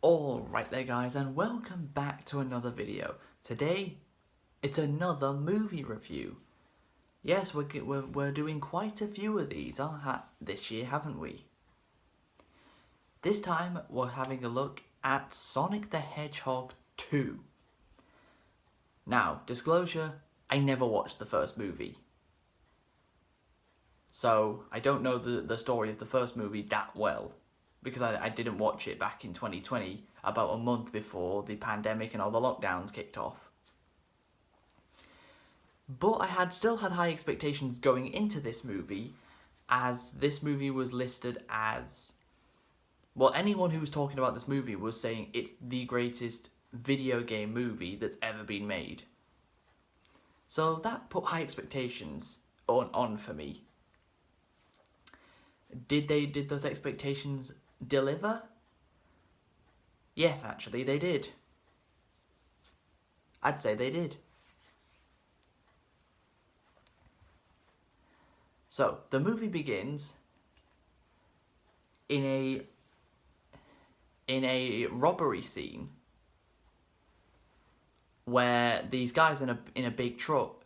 Alright there guys, and welcome back to another video. Today, it's another movie review. Yes, we're doing quite a few of these this year, haven't we? This time, we're having a look at Sonic the Hedgehog 2. Now, disclosure, I never watched the first movie. So, I don't know the story of the first movie that well. Because I didn't watch it back in 2020, about a month before the pandemic and all the lockdowns kicked off. But I still had high expectations going into this movie, as this movie was listed as... Well, anyone who was talking about this movie was saying it's the greatest video game movie that's ever been made. So that put high expectations on for me. Did those expectations deliver? Yes, actually, they did. I'd say they did. So, the movie begins in a robbery scene where these guys in a big truck,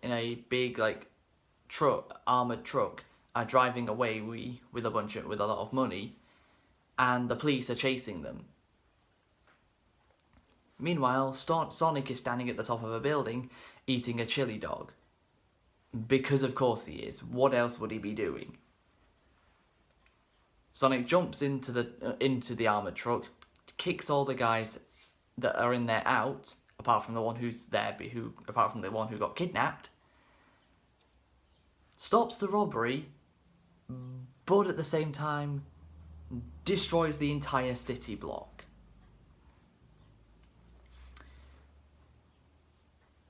armored truck, are driving away with a lot of money, and the police are chasing them. Meanwhile, Sonic is standing at the top of a building eating a chili dog. Because of course he is. What else would he be doing? Sonic jumps into the armored truck, kicks all the guys that are in there out, apart from the one who got kidnapped. Stops the robbery, but at the same time destroys the entire city block.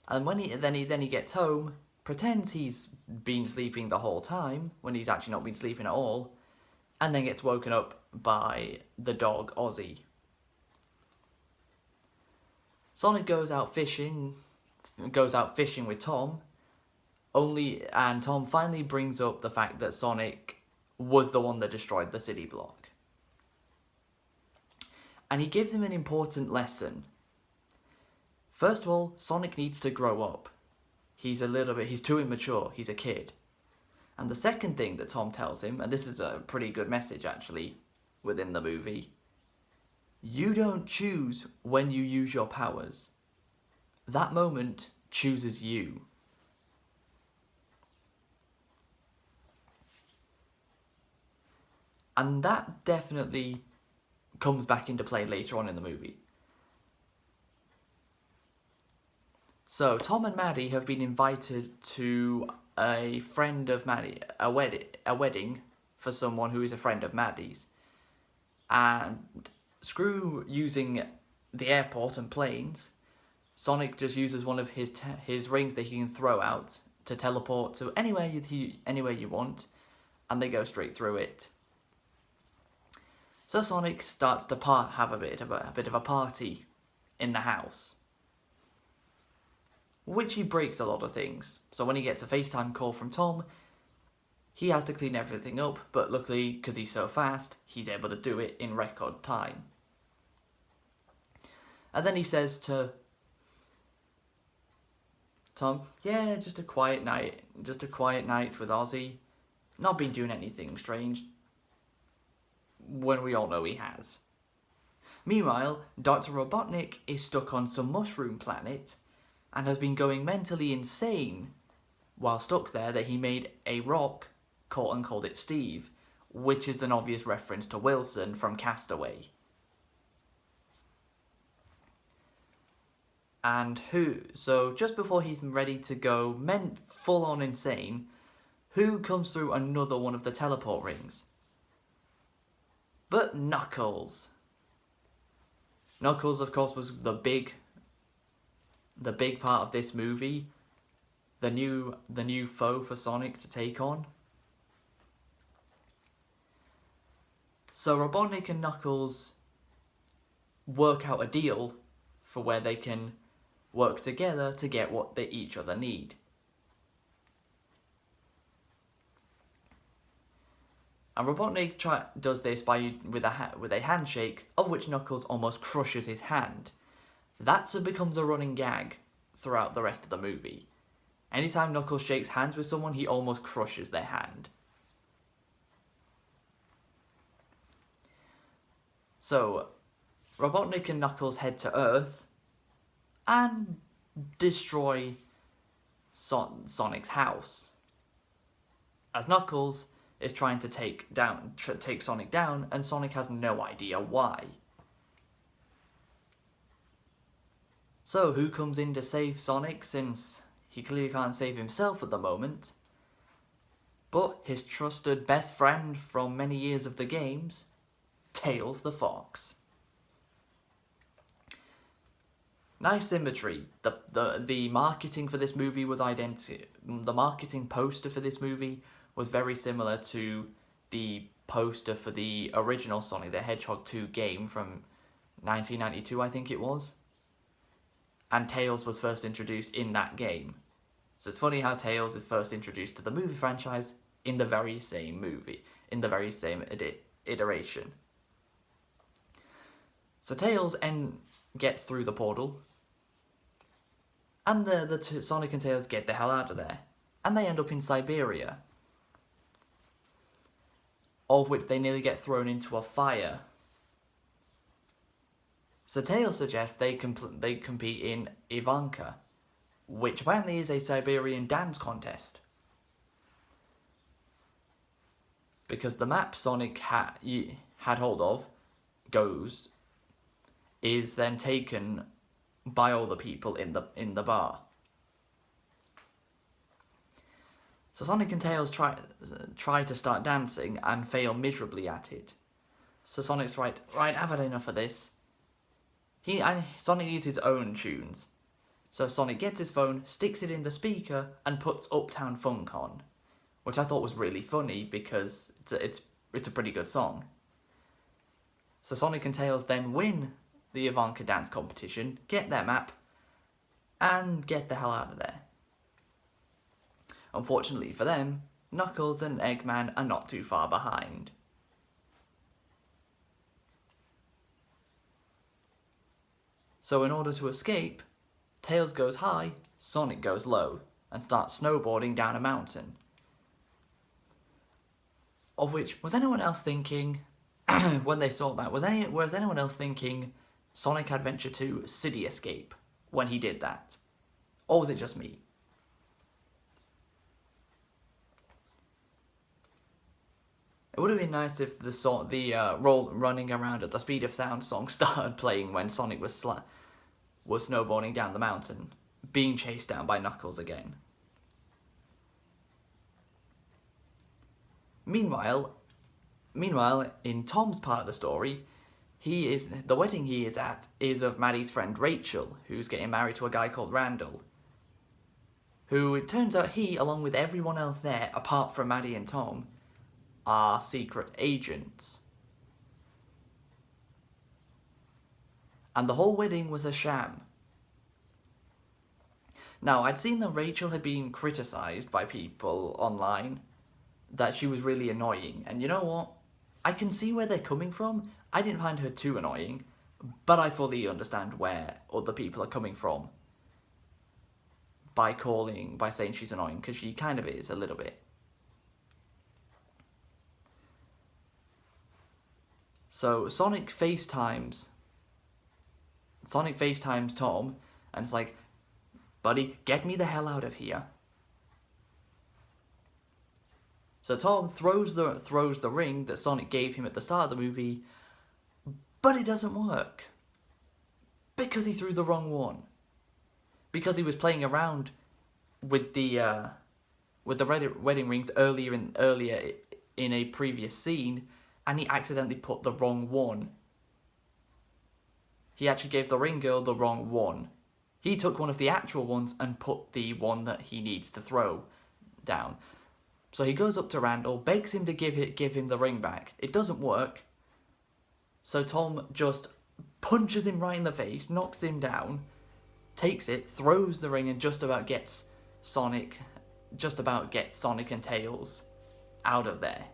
And when he gets home, pretends he's been sleeping the whole time, when he's actually not been sleeping at all, and then gets woken up by the dog Ozzy. Sonic goes out fishing with Tom, and Tom finally brings up the fact that Sonic was the one that destroyed the city block. And he gives him an important lesson. First of all, Sonic needs to grow up. He's too immature, he's a kid. And the second thing that Tom tells him, and this is a pretty good message actually, within the movie, you don't choose when you use your powers. That moment chooses you. And that definitely comes back into play later on in the movie. So, Tom and Maddie have been invited to a friend of Maddie, a wedding for someone who is a friend of Maddie's. And screw using the airport and planes, Sonic just uses one of his rings that he can throw out to teleport to anywhere you want, and they go straight through it. So Sonic starts to have a bit of a party in the house, which he breaks a lot of things. So when he gets a FaceTime call from Tom, he has to clean everything up, but luckily, because he's so fast, he's able to do it in record time. And then he says to Tom, yeah, just a quiet night with Ozzy. Not been doing anything strange. When we all know he has. Meanwhile, Dr. Robotnik is stuck on some mushroom planet and has been going mentally insane while stuck there that he made a rock and called it Steve, which is an obvious reference to Wilson from Castaway. And so just before he's ready to go full on insane, who comes through another one of the teleport rings? But Knuckles. Knuckles, of course, was the big part of this movie. The new foe for Sonic to take on. So Robotnik and Knuckles work out a deal for where they can work together to get what they each other need. And Robotnik does this with a handshake, of which Knuckles almost crushes his hand. That becomes a running gag throughout the rest of the movie. Anytime Knuckles shakes hands with someone, he almost crushes their hand. So, Robotnik and Knuckles head to Earth and destroy Sonic's house. As Knuckles is trying to take Sonic down, and Sonic has no idea why. So, who comes in to save Sonic, since he clearly can't save himself at the moment? But his trusted best friend from many years of the games, Tails the Fox. Nice symmetry. The marketing for this movie was identical. The marketing poster for this movie was very similar to the poster for the original Sonic the Hedgehog 2 game from 1992, I think it was. And Tails was first introduced in that game. So it's funny how Tails is first introduced to the movie franchise in the very same movie, in the very same iteration. So Tails gets through the portal, and the Sonic and Tails get the hell out of there, and they end up in Siberia, of which they nearly get thrown into a fire. So Tails suggests they compete in Ivanka, which apparently is a Siberian dance contest. Because the map Sonic had hold of is then taken by all the people in the bar. So Sonic and Tails try to start dancing and fail miserably at it. So Sonic's right, I've had enough of this. Sonic needs his own tunes. So Sonic gets his phone, sticks it in the speaker, and puts Uptown Funk on, which I thought was really funny because it's a pretty good song. So Sonic and Tails then win the Ivanka dance competition, get their map, and get the hell out of there. Unfortunately for them, Knuckles and Eggman are not too far behind. So in order to escape, Tails goes high, Sonic goes low, and starts snowboarding down a mountain. Of which, was anyone else thinking, when they saw that, was anyone else thinking Sonic Adventure 2 City Escape when he did that? Or was it just me? It would have been nice if the running around at the speed of sound song started playing when Sonic was snowboarding down the mountain, being chased down by Knuckles again. Meanwhile, in Tom's part of the story, the wedding he is at is of Maddie's friend Rachel, who's getting married to a guy called Randall, who it turns out he, along with everyone else there, apart from Maddie and Tom, are secret agents. And the whole wedding was a sham. Now, I'd seen that Rachel had been criticised by people online, that she was really annoying, and you know what? I can see where they're coming from. I didn't find her too annoying, but I fully understand where other people are coming from by saying she's annoying, because she kind of is a little bit. So Sonic FaceTimes Tom, and it's like, buddy, get me the hell out of here. So Tom throws the ring that Sonic gave him at the start of the movie, but it doesn't work. Because he threw the wrong one. Because he was playing around with the wedding rings earlier in a previous scene, and he accidentally put the wrong one. He actually gave the ring girl the wrong one. He took one of the actual ones and put the one that he needs to throw down. So he goes up to Randall, begs him to give him the ring back. It doesn't work. So Tom just punches him right in the face, knocks him down, takes it, throws the ring, and just about gets Sonic and Tails out of there.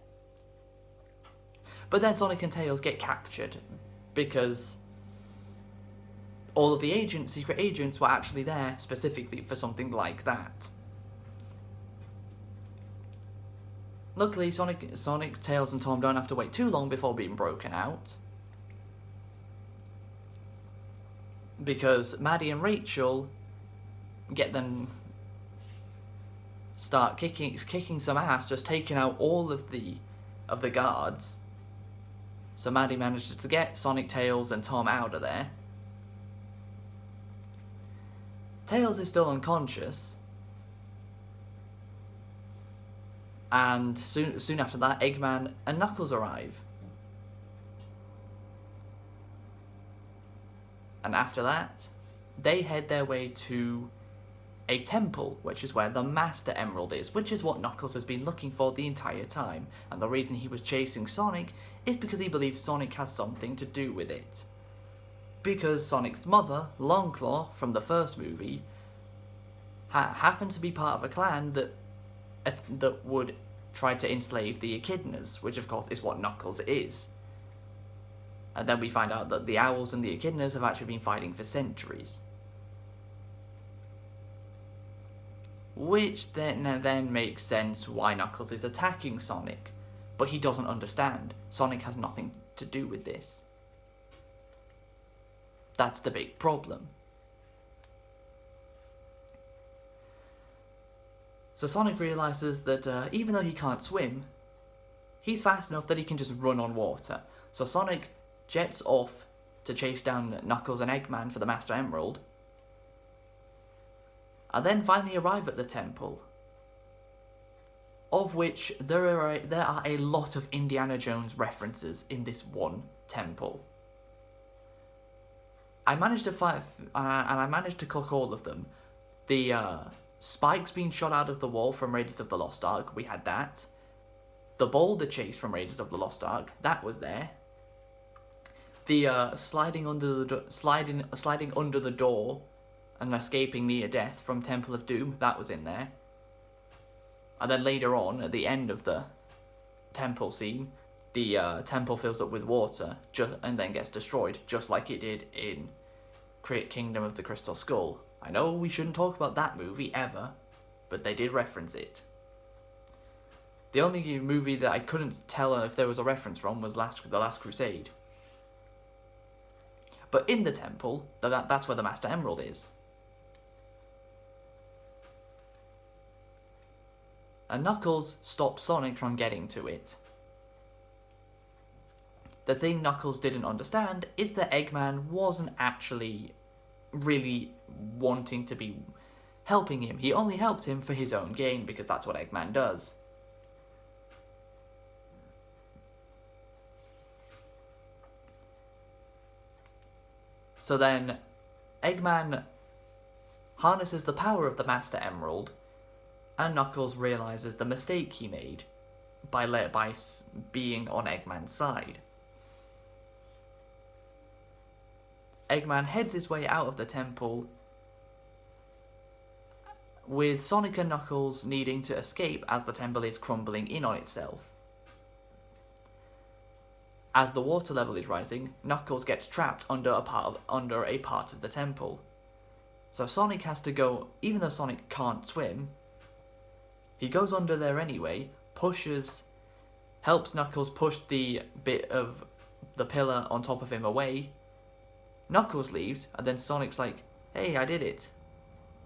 But then Sonic and Tails get captured because all of the secret agents were actually there specifically for something like that. Luckily, Sonic, Tails and Tom don't have to wait too long before being broken out, because Maddie and Rachel get them start kicking some ass, just taking out all of the guards. So Maddie manages to get Sonic, Tails and Tom out of there. Tails is still unconscious, and soon after that, Eggman and Knuckles arrive. And after that, they head their way to a temple, which is where the Master Emerald is, which is what Knuckles has been looking for the entire time. And the reason he was chasing Sonic is because he believes Sonic has something to do with it. Because Sonic's mother, Longclaw, from the first movie, happened to be part of a clan that would try to enslave the Echidnas, which of course is what Knuckles is. And then we find out that the Owls and the Echidnas have actually been fighting for centuries. Which then makes sense why Knuckles is attacking Sonic. But he doesn't understand. Sonic has nothing to do with this. That's the big problem. So Sonic realises that even though he can't swim, he's fast enough that he can just run on water. So Sonic jets off to chase down Knuckles and Eggman for the Master Emerald, and then finally arrive at the temple, of which there are a lot of Indiana Jones references in this one temple. I managed to clock all of them. The spikes being shot out of the wall from Raiders of the Lost Ark, we had that. The boulder chase from Raiders of the Lost Ark, that was there. The sliding under the door and escaping near death from Temple of Doom, that was in there. And then later on, at the end of the temple scene, the temple fills up with water and then gets destroyed, just like it did in Kingdom of the Crystal Skull. I know we shouldn't talk about that movie ever, but they did reference it. The only movie that I couldn't tell if there was a reference from was The Last Crusade. But in the temple, that's where the Master Emerald is. And Knuckles stops Sonic from getting to it. The thing Knuckles didn't understand is that Eggman wasn't actually really wanting to be helping him. He only helped him for his own gain, because that's what Eggman does. So then, Eggman harnesses the power of the Master Emerald, and Knuckles realizes the mistake he made by being on Eggman's side. Eggman heads his way out of the temple, with Sonic and Knuckles needing to escape as the temple is crumbling in on itself. As the water level is rising, Knuckles gets trapped under a part of the temple. So Sonic has to go, even though Sonic can't swim, he goes under there anyway, helps Knuckles push the bit of the pillar on top of him away. Knuckles leaves, and then Sonic's like, hey, I did it.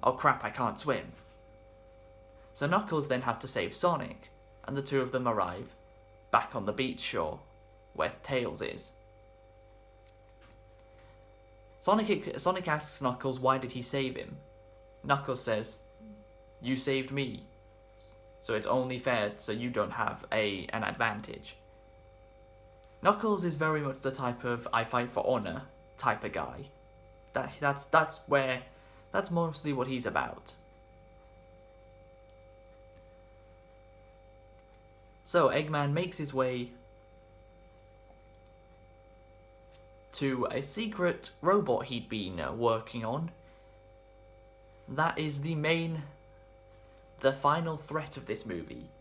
Oh crap, I can't swim. So Knuckles then has to save Sonic, and the two of them arrive back on the beach shore, where Tails is. Sonic asks Knuckles why did he save him. Knuckles says, you saved me, so it's only fair so you don't have an advantage. Knuckles is very much the type of I fight for honor type of guy. That's mostly what he's about. So Eggman makes his way to a secret robot he'd been working on. That is the final threat of this movie.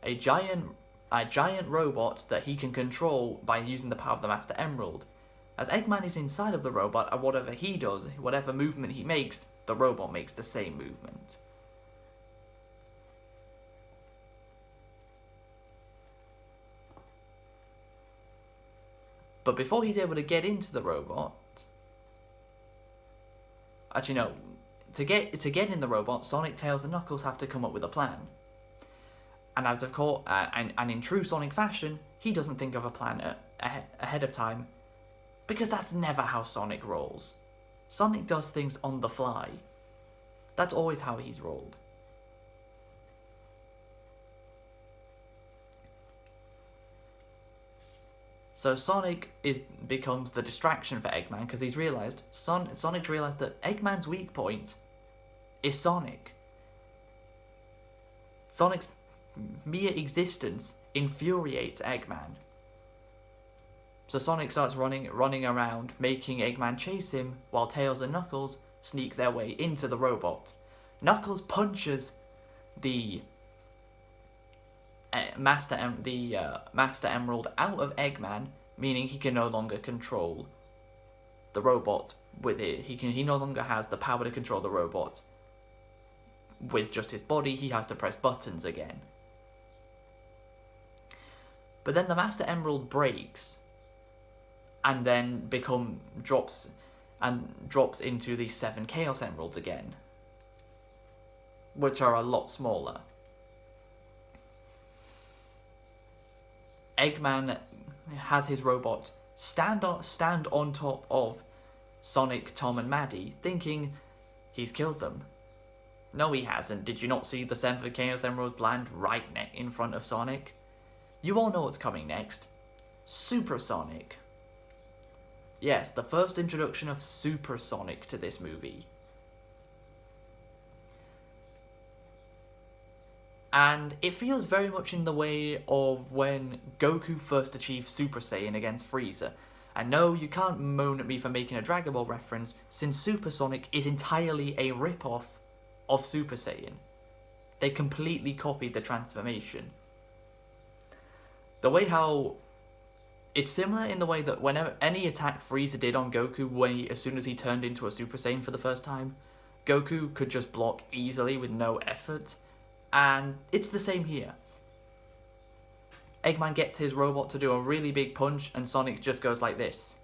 A giant a giant robot that he can control by using the power of the Master Emerald. As Eggman is inside of the robot, and whatever he does, whatever movement he makes, the robot makes the same movement. But before he's able to get into the robot... Actually, no. To get in the robot, Sonic, Tails, and Knuckles have to come up with a plan. And as of course, and in true Sonic fashion, he doesn't think of a plan ahead of time, because that's never how Sonic rolls. Sonic does things on the fly. That's always how he's rolled. So Sonic becomes the distraction for Eggman because he's realised, Sonic's realised that Eggman's weak point is Sonic. Sonic's mere existence infuriates Eggman. So Sonic starts running around, making Eggman chase him, while Tails and Knuckles sneak their way into the robot. Knuckles punches the Master Emerald out of Eggman, meaning he can no longer control the robot with it. He no longer has the power to control the robot with just his body. He has to press buttons again. But then the Master Emerald breaks, and then drops into the 7 Chaos Emeralds again, which are a lot smaller. Eggman has his robot stand on top of Sonic, Tom, and Maddie, thinking he's killed them. No, he hasn't. Did you not see the 7 Chaos Emeralds land right in front of Sonic? You all know what's coming next. Super Sonic. Yes, the first introduction of Super Sonic to this movie. And it feels very much in the way of when Goku first achieved Super Saiyan against Frieza. And no, you can't moan at me for making a Dragon Ball reference, since Super Sonic is entirely a rip-off of Super Saiyan. They completely copied the transformation. The way how... It's similar in the way that whenever any attack Frieza did on Goku, as soon as he turned into a Super Saiyan for the first time, Goku could just block easily with no effort. And it's the same here. Eggman gets his robot to do a really big punch, and Sonic just goes like this.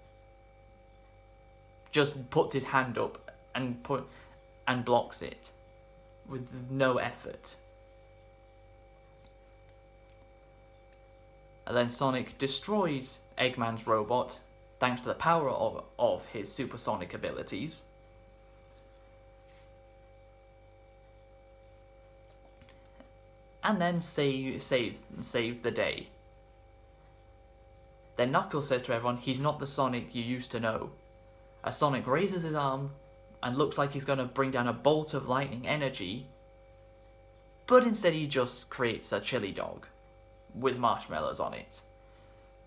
Just puts his hand up and blocks it with no effort. And then Sonic destroys Eggman's robot thanks to the power of his supersonic abilities. And then saves the day. Then Knuckles says to everyone, he's not the Sonic you used to know. As Sonic raises his arm and looks like he's going to bring down a bolt of lightning energy, but instead he just creates a chili dog with marshmallows on it,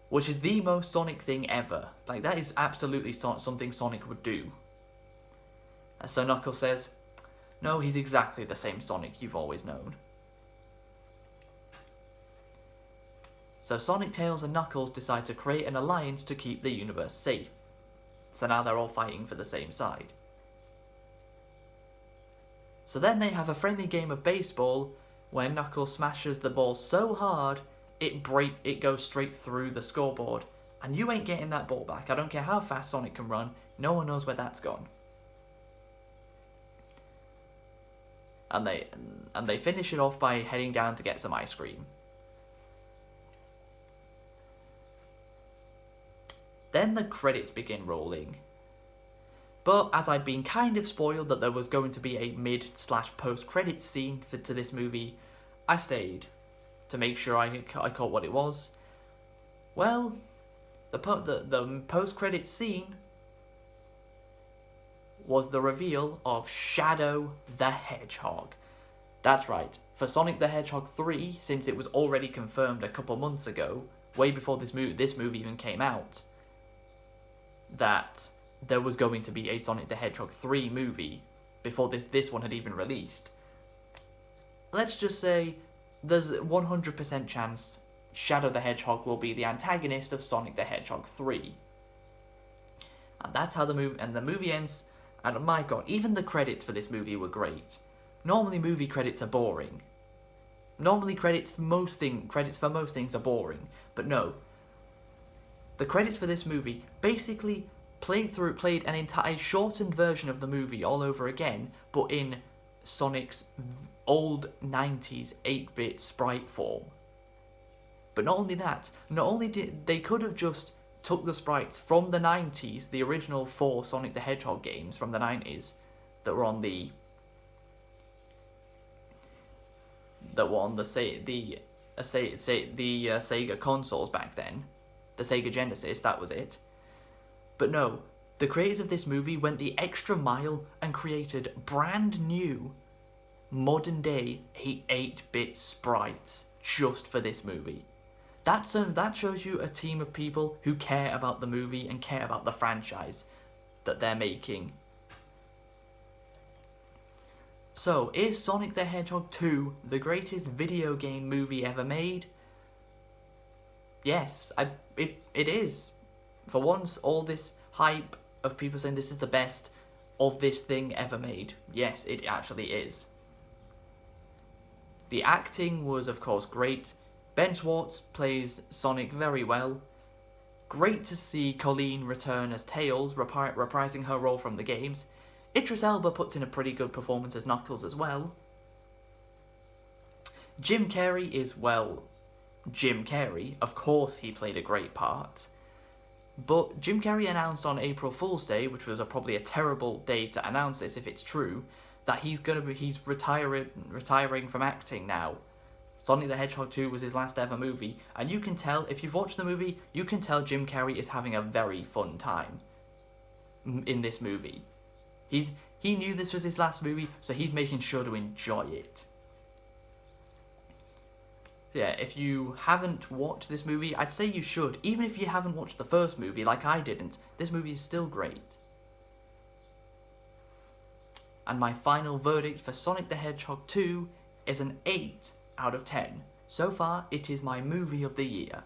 which is the most Sonic thing ever. Like, that is absolutely something Sonic would do. And so Knuckles says, no, he's exactly the same Sonic you've always known. So Sonic, Tails, and Knuckles decide to create an alliance to keep the universe safe. So now they're all fighting for the same side. So then they have a friendly game of baseball where Knuckles smashes the ball so hard it goes straight through the scoreboard, and you ain't getting that ball back. I don't care how fast Sonic can run, no one knows where that's gone. And they finish it off by heading down to get some ice cream. Then the credits begin rolling. But as I'd been kind of spoiled that there was going to be a mid/post-credits scene to this movie, I stayed to make sure I caught what it was. Well, the post-credits scene was the reveal of Shadow the Hedgehog. That's right, for Sonic the Hedgehog 3, since it was already confirmed a couple months ago, way before this movie even came out, that there was going to be a Sonic the Hedgehog 3 movie before this one had even released. Let's just say there's 100% chance Shadow the Hedgehog will be the antagonist of Sonic the Hedgehog 3. And that's how the movie ends. And my god, even the credits for this movie were great. Normally movie credits are boring. Normally credits for most things are boring. But no. The credits for this movie basically played an entire shortened version of the movie all over again, but in Sonic's old 90s 8-bit sprite form. But not only that, they could have just took the sprites from the 90s, the original 4 Sonic the Hedgehog games from the 90s that were on the Sega consoles back then, the Sega Genesis, that was it. But no, the creators of this movie went the extra mile and created brand new, modern day 8-bit sprites just for this movie. That shows you a team of people who care about the movie and care about the franchise that they're making. So, is Sonic the Hedgehog 2 the greatest video game movie ever made? Yes, it is. For once, all this hype of people saying this is the best of this thing ever made. Yes, it actually is. The acting was, of course, great. Ben Schwartz plays Sonic very well. Great to see Colleen return as Tails, reprising her role from the games. Idris Elba puts in a pretty good performance as Knuckles as well. Jim Carrey is, well, Jim Carrey. Of course he played a great part. But Jim Carrey announced on April Fool's Day, which was probably a terrible day to announce this if it's true, that he's retiring from acting now. Sonic the Hedgehog 2 was his last ever movie, and you can tell, if you've watched the movie, you can tell Jim Carrey is having a very fun time in this movie. He knew this was his last movie, so he's making sure to enjoy it. Yeah, if you haven't watched this movie, I'd say you should. Even if you haven't watched the first movie, like I didn't, this movie is still great. And my final verdict for Sonic the Hedgehog 2 is an 8 out of 10. So far, it is my movie of the year.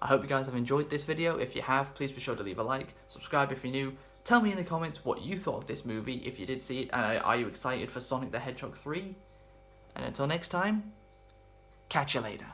I hope you guys have enjoyed this video. If you have, please be sure to leave a like, subscribe if you're new. Tell me in the comments what you thought of this movie, if you did see it, and are you excited for Sonic the Hedgehog 3? And until next time, catch you later.